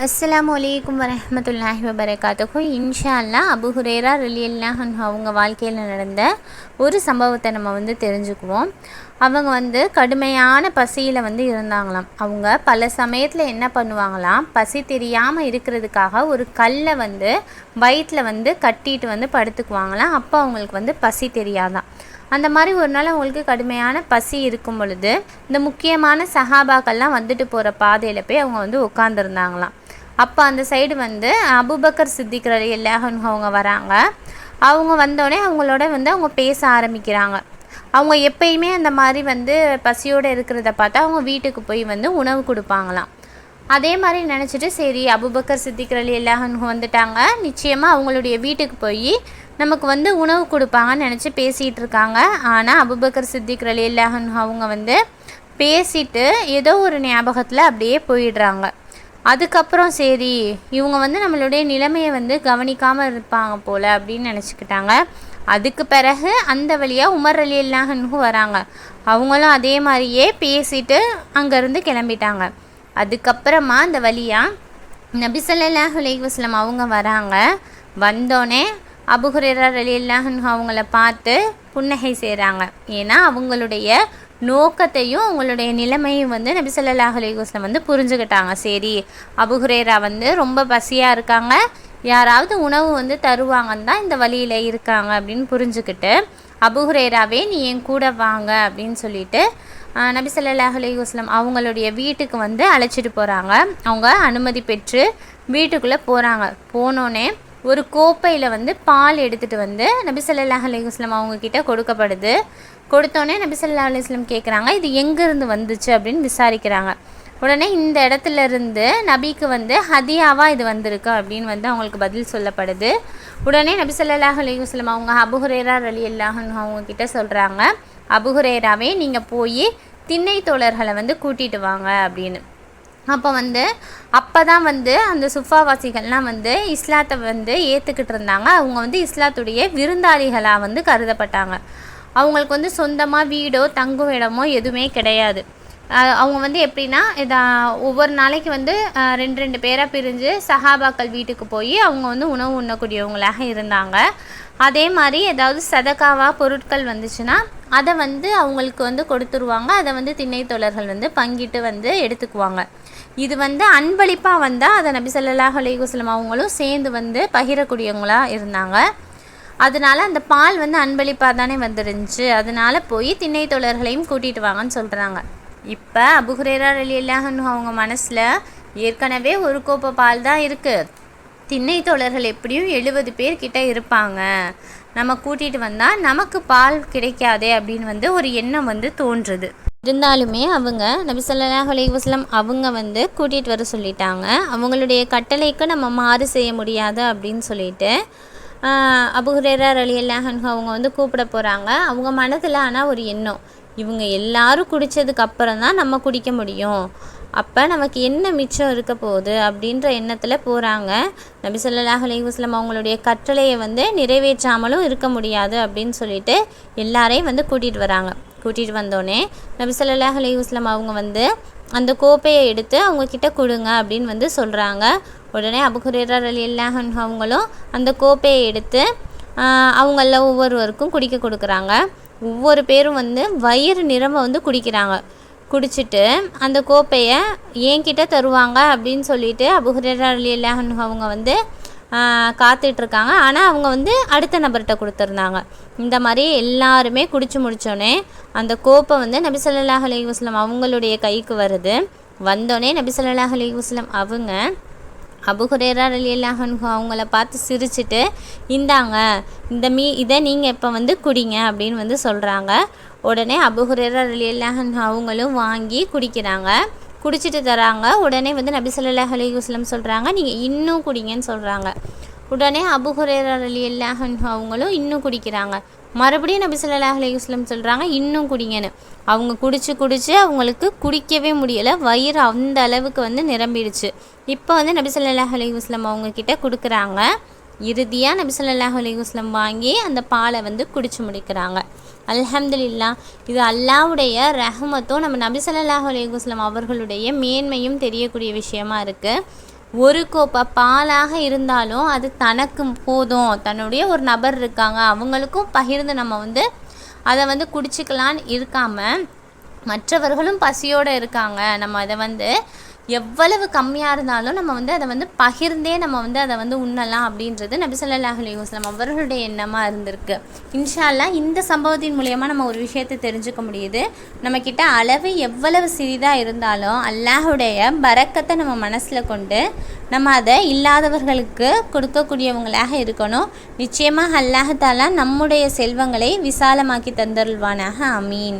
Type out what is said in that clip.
அஸ்ஸலாமு அலைக்கும் வரஹ்மத்துல்லாஹி வபரகாத்துஹு. இன்ஷா அல்லாஹ் அபூ ஹுரைரா ரலியல்லாஹு அன்ஹு அவங்க வாழ்க்கையில் நடந்த ஒரு சம்பவத்தை நம்ம தெரிஞ்சுக்குவோம். அவங்க கடுமையான பசியில் இருந்தாங்களாம். அவங்க பல சமயத்தில் என்ன பண்ணுவாங்களாம், பசி தெரியாமல் இருக்கிறதுக்காக ஒரு கல்லை வயிற்றில் கட்டிட்டு படுத்துக்குவாங்களாம். அப்போ அவங்களுக்கு பசி தெரியாதான். அந்த மாதிரி ஒரு நாள் அவங்களுக்கு கடுமையான பசி இருக்கும் பொழுது இந்த முக்கியமான சஹாபாக்கள்லாம் வந்துட்டு போகிற பாதையில் போய் அவங்க உட்காந்துருந்தாங்களாம். அப்போ அந்த சைடு அபூபக்கர் சித்திக் ரலியல்லாஹு அன்ஹு அவங்க வராங்க. அவங்க வந்தோடனே அவங்களோட அவங்க பேச ஆரம்பிக்கிறாங்க. அவங்க எப்பயுமே அந்த மாதிரி பசியோடு இருக்கிறத பார்த்தா அவங்க வீட்டுக்கு போய் உணவு கொடுப்பாங்களாம். அதே மாதிரி நினச்சிட்டு சரி அபூபக்கர் சித்திக் ரலியல்லாஹு அன்ஹு வந்துட்டாங்க, நிச்சயமாக அவங்களுடைய வீட்டுக்கு போய் நமக்கு உணவு கொடுப்பாங்கன்னு நினச்சி பேசிகிட்டு இருக்காங்க. ஆனால் அபூபக்கர் சித்திக் ரலியல்லாஹு அன்ஹு அவங்க பேசிட்டு ஏதோ ஒரு ஞாபகத்தில் அப்படியே போயிடுறாங்க. அதுக்கப்புறம் சரி இவங்க நம்மளுடைய நிலைமையை கவனிக்காமல் இருப்பாங்க போல் அப்படின்னு நினச்சிக்கிட்டாங்க. அதுக்கு பிறகு அந்த வழியாக உமர் ரலியல்லாஹு அன்ஹு வராங்க. அவங்களும் அதே மாதிரியே பேசிட்டு அங்கேருந்து கிளம்பிட்டாங்க. அதுக்கப்புறமா அந்த வழியாக நபி ஸல்லல்லாஹு அலைஹி வஸல்லம் அவங்க வராங்க. வந்தோடனே அபூ ஹுரைரா ரலியல்லாஹு அன்ஹு அவங்கள பார்த்து புன்னகை செய்கிறாங்க. ஏன்னா அவங்களுடைய நோக்கத்தையும் அவங்களுடைய நிலைமையும் நபி ஸல்லல்லாஹு அலைஹி வஸல்லம் புரிஞ்சுக்கிட்டாங்க. சரி அபூ ஹுரைரா ரொம்ப பசியாக இருக்காங்க, யாராவது உணவு தருவாங்கன்னு தான் இந்த வழியில் இருக்காங்க அப்படின்னு புரிஞ்சுக்கிட்டு அபூ ஹுரைராவே நீ என் கூட வாங்க அப்படின்னு சொல்லிட்டு நபி ஸல்லல்லாஹு அலைஹி வஸல்லம் அவங்களுடைய வீட்டுக்கு அழைச்சிட்டு போகிறாங்க. அவங்க அனுமதி பெற்று வீட்டுக்குள்ளே போகிறாங்க. போனோடனே ஒரு கோப்பையில் பால் எடுத்துகிட்டு நபி ஸல்லல்லாஹு அலைஹி வஸல்லம் அவங்கக்கிட்ட கொடுக்கப்படுது. கொடுத்தோடனே நபி ஸல்லல்லாஹு அலைஹி வஸல்லம் கேட்குறாங்க, இது எங்கேருந்து வந்துச்சு அப்படின்னு விசாரிக்கிறாங்க. உடனே இந்த இடத்துல இருந்து நபிக்கு ஹதியாவாக இது வந்திருக்கு அப்படின்னு அவங்களுக்கு பதில் சொல்லப்படுது. உடனே நபி ஸல்லல்லாஹு அலைஹி வஸல்லம் அவங்க அபூ ஹுரைரா ரலியல்லாஹு அன்ஹு அவங்கக்கிட்ட சொல்கிறாங்க, அபூ ஹுரைராவே நீங்கள் போய் திண்ணை தோழர்களை கூட்டிகிட்டு வாங்க அப்படின்னு. அப்போ அப்போ தான் அந்த சுஃபாவாசிகள்லாம் இஸ்லாத்தை ஏற்றுக்கிட்டு இருந்தாங்க. அவங்க இஸ்லாத்துடைய விருந்தாளிகளாக கருதப்பட்டாங்க. அவங்களுக்கு சொந்தமாக வீடோ தங்கும் இடமோ எதுவுமே கிடையாது. அவங்க எப்படின்னா ஒவ்வொரு நாளைக்கு ரெண்டு பேராக பிரிஞ்சு சஹாபாக்கள் வீட்டுக்கு போய் அவங்க உணவு உண்ணக்கூடியவங்களாக இருந்தாங்க. அதே மாதிரி ஏதாவது சதக்காவாக பொருட்கள் வந்துச்சுன்னா அதை அவங்களுக்கு கொடுத்துருவாங்க. அதை திண்ணை தோழர்கள் பங்கிட்டு எடுத்துக்குவாங்க. இது அன்பளிப்பாக வந்தால் அதை நபி ஸல்லல்லாஹு அலைஹி வஸல்லம் அவங்களும் சேர்ந்து பகிரக்கூடியவங்களாக இருந்தாங்க. அதனால அந்த பால் அன்பளிப்பாக தானே வந்துருந்துச்சு. அதனால போய் திண்ணை தோழர்களையும் கூட்டிகிட்டு வாங்கன்னு சொல்கிறாங்க. இப்போ அபூ ஹுரைரா ரலியல்லாஹு அன்ஹு அவங்க மனசில் ஏற்கனவே ஒரு கோப்பை பால் தான் இருக்குது, திண்ணை தோழர்கள் எப்படியும் 70 பேர்கிட்ட இருப்பாங்க, நம்ம கூட்டிகிட்டு வந்தால் நமக்கு பால் கிடைக்காதே அப்படின்னு ஒரு எண்ணம் தோன்றுது. இருந்தாலுமே அவங்க நபி ஸல்லல்லாஹு அலைஹி வஸல்லம் அவங்க கூட்டிகிட்டு வர சொல்லிட்டாங்க. அவங்களுடைய கட்டளைக்கு நம்ம மாறு செய்ய முடியாது அப்படின்னு சொல்லிட்டு அபூ ஹுரைரா ரலியல்லாஹு அன்ஹு அவங்க கூப்பிட போகிறாங்க. அவங்க மனதில் ஆனால் ஒரு எண்ணம், இவங்க எல்லாரும் குடித்ததுக்கு அப்புறம் தான் நம்ம குடிக்க முடியும், அப்போ நமக்கு என்ன மிச்சம் இருக்க போகுது அப்படின்ற எண்ணத்தில் போகிறாங்க. நபி ஸல்லல்லாஹு அலைஹி வஸல்லம் அவங்களுடைய கட்டளையை நிறைவேற்றாமலும் இருக்க முடியாது அப்படின்னு சொல்லிட்டு எல்லாரையும் கூட்டிகிட்டு வராங்க. கூட்டிகிட்டு வந்தோடனே நபி ஸல்லல்லாஹு அலைஹி வஸல்லம் அவங்க அந்த கோப்பையை எடுத்து அவங்கக்கிட்ட கொடுங்க அப்படின்னு சொல்கிறாங்க. உடனே அபூ ஹுரைரா ரலியல்லாஹு அன்ஹு அவங்களும் அந்த கோப்பையை எடுத்து அவங்கள ஒவ்வொருவருக்கும் குடிக்க கொடுக்குறாங்க. ஒவ்வொரு பேரும் வயிறு நிரம்ப குடிக்கிறாங்க. குடிச்சிட்டு அந்த கோப்பையை என்கிட்ட தருவாங்க அப்படின்னு சொல்லிட்டு அபூ ஹுரைரா ரலியல்லாஹு அன்ஹு அவங்க காத்துட்ருக்காங்க. ஆனால் அவங்க அடுத்த நபர்கிட்ட கொடுத்துருந்தாங்க. இந்த மாதிரி எல்லாருமே குடிச்சு முடித்தோடனே அந்த கோப்பை நபி ஸல்லல்லாஹு அலைஹி வஸல்லம் அவங்களுடைய கைக்கு வருது. வந்தோடனே நபி ஸல்லல்லாஹு அலைஹி வஸல்லம் அவங்க அபூ ஹுரைரா ரலியல்லாஹு அன்ஹு அவங்கள பார்த்து சிரிச்சிட்டு, இந்தாங்க இதை நீங்கள் இப்போ குடிங்க அப்படின்னு சொல்கிறாங்க. உடனே அபூ ஹுரைரா ரலியல்லாஹு அன்ஹு அவங்களும் வாங்கி குடிக்கிறாங்க. குடிச்சிட்டு தராங்க. உடனே நபி ஸல்லல்லாஹு அலைஹி வஸல்லம் சொல்கிறாங்க, நீங்கள் இன்னும் குடிங்கன்னு சொல்கிறாங்க. உடனே அபூ ஹுரைரா ரலியல்லாஹு அன்ஹு அவங்களும் இன்னும் குடிக்கிறாங்க. மறுபடியும் நபி ஸல்லல்லாஹு அலைஹி வஸல்லம் சொல்கிறாங்க, இன்னும் குடிங்கன்னு. அவங்க குடிச்சு அவங்களுக்கு குடிக்கவே முடியலை, வயிறு அந்த அளவுக்கு நிரம்பிடுச்சு. இப்போ நபி ஸல்லல்லாஹு அலைஹி வஸல்லம் அவங்கக்கிட்ட கொடுக்குறாங்க. இறுதியாக நபி ஸல்லல்லாஹு அலைஹி வஸல்லம் வாங்கி அந்த பாலை குடிச்சு முடிக்கிறாங்க. அல்ஹம்துலில்லாஹ், இது அல்லாஹ்வுடைய ரஹ்மத்தும் நம்ம நபி ஸல்லல்லாஹு அலைஹி வஸல்லம் அவர்களுடைய மேன்மையும் தெரியக்கூடிய விஷயமா இருக்குது. ஒரு கோப்பை பாலாக இருந்தாலும் அது தனக்கு போதும், தன்னுடைய ஒரு நபர் இருக்காங்க அவங்களுக்கும் பகிர்ந்து நம்ம வந்து அதை வந்து குடிச்சிக்கலான்னு இருக்காமல், மற்றவர்களும் பசியோடு இருக்காங்க, நம்ம அதை வந்து எவ்வளவு கம்மியாக இருந்தாலும் நம்ம வந்து அதை வந்து பகிர்ந்தே நம்ம வந்து அதை வந்து உண்ணலாம் அப்படின்றது நபி ஸல்லல்லாஹு அலைஹி வஸல்லம் அவர்களுடைய எண்ணமாக இருந்திருக்கு. இன்ஷா அல்லாஹ் இந்த சம்பவத்தின் மூலயமா நம்ம ஒரு விஷயத்தை தெரிஞ்சுக்க முடியுது. நம்மக்கிட்ட அளவு எவ்வளவு சிறிதாக இருந்தாலும் அல்லாஹுடைய பரக்கத்தை நம்ம மனசில் கொண்டு நம்ம அதை இல்லாதவர்களுக்கு கொடுக்கக்கூடியவங்களாக இருக்கணும். நிச்சயமாக அல்லாஹ் தஆலா நம்முடைய செல்வங்களை விசாலமாக்கி தந்தருள்வானாக. ஆமீன்.